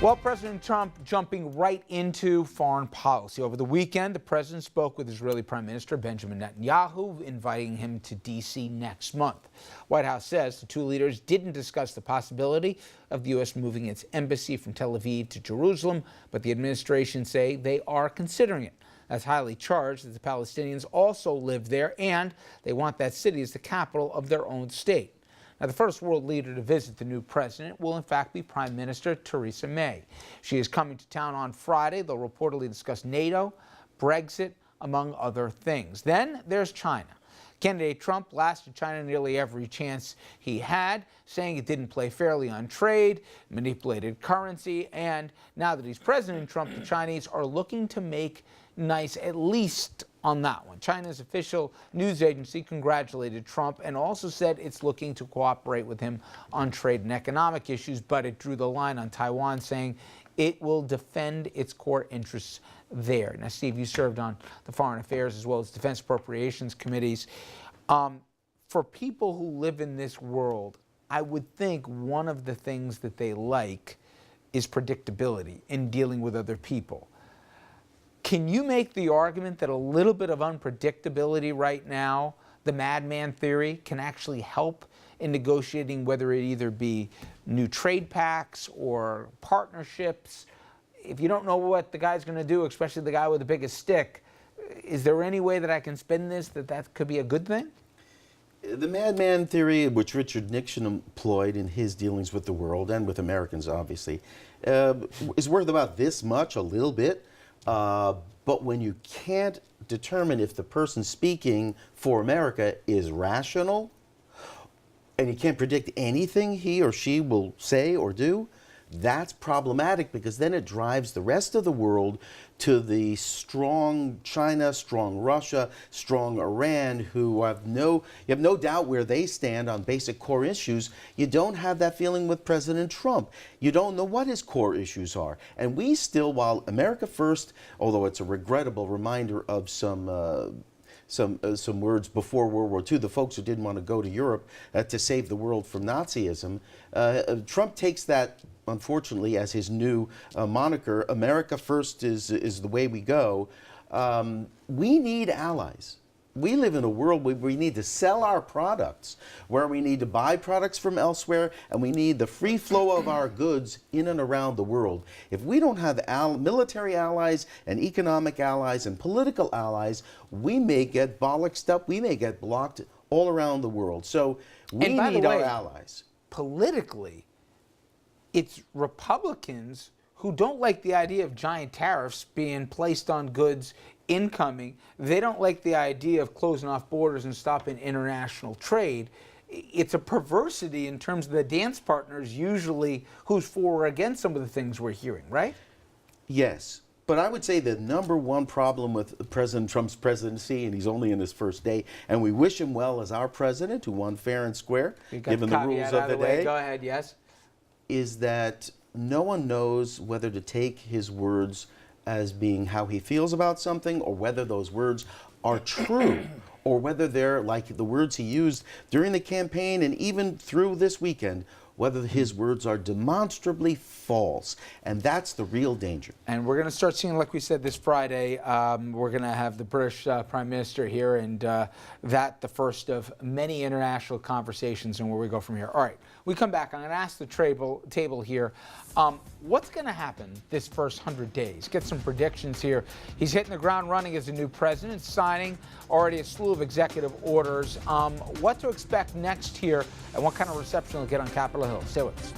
Well, President Trump jumping right into foreign policy. Over the weekend, the president spoke with Israeli Prime Minister Benjamin Netanyahu, inviting him to D.C. next month. White House says the two leaders didn't discuss the possibility of the U.S. moving its embassy from Tel Aviv to Jerusalem, but the administration say they are considering it. That's highly charged that the Palestinians also live there and they want that city as the capital of their own state. Now, the first world leader to visit the new president will in fact be Prime Minister Theresa May. She is coming to town on Friday. They'll reportedly discuss NATO, Brexit, among other things. Then there's China. Candidate Trump blasted China nearly every chance he had, saying it didn't play fairly on trade, manipulated currency, and now that he's President Trump, the Chinese are looking to make nice, at least on that one. China's official news agency congratulated Trump and also said it's looking to cooperate with him on trade and economic issues, but it drew the line on Taiwan, saying it will defend its core interests there. Now, Steve, you served on the Foreign Affairs as well as Defense Appropriations Committees. For people who live in this world, I would think one of the things that they like is predictability in dealing with other people. Can you make the argument that a little bit of unpredictability right now, the madman theory, can actually help in negotiating whether it either be new trade pacts or partnerships? If you don't know what the guy's going to do, especially the guy with the biggest stick, is there any way that I can spin this that could be a good thing? The madman theory, which Richard Nixon employed in his dealings with the world and with Americans, obviously, is worth about this much, a little bit. But when you can't determine if the person speaking for America is rational, and you can't predict anything he or she will say or do, that's problematic, because then it drives the rest of the world to the strong China, strong Russia, strong Iran, who you have no doubt where they stand on basic core issues. You don't have that feeling with President Trump. You don't know what his core issues are. And we still, while America First, although it's a regrettable reminder of some words before World War II, the folks who didn't want to go to Europe to save the world from Nazism, Trump takes that, unfortunately, as his new moniker. America First is the way we go. We need allies. We live in a world where we need to sell our products, where we need to buy products from elsewhere, and we need the free flow of our goods in and around the world. If we don't have military allies and economic allies and political allies, we may get bollocksed up, we may get blocked all around the world. So we need our allies. Politically, it's Republicans who don't like the idea of giant tariffs being placed on goods incoming. They don't like the idea of closing off borders and stopping international trade. It's a perversity in terms of the dance partners usually who's for or against some of the things we're hearing, right? Yes. But I would say the number one problem with President Trump's presidency, and he's only in his first day, and we wish him well as our president, who won fair and square, given the rules of the day. Go ahead, yes. Is that no one knows whether to take his words as being how he feels about something, or whether those words are true, or whether they're like the words he used during the campaign and even through this weekend, whether his words are demonstrably false. And that's the real danger. And we're going to start seeing, like we said, this Friday, we're going to have the British Prime Minister here, and that the first of many international conversations and where we go from here. All right, we come back. I'm going to ask the table here, what's going to happen this first 100 days? Get some predictions here. He's hitting the ground running as a new president, signing already a slew of executive orders. What to expect next here, and what kind of reception he'll get on Capitol Hill. Stay with us.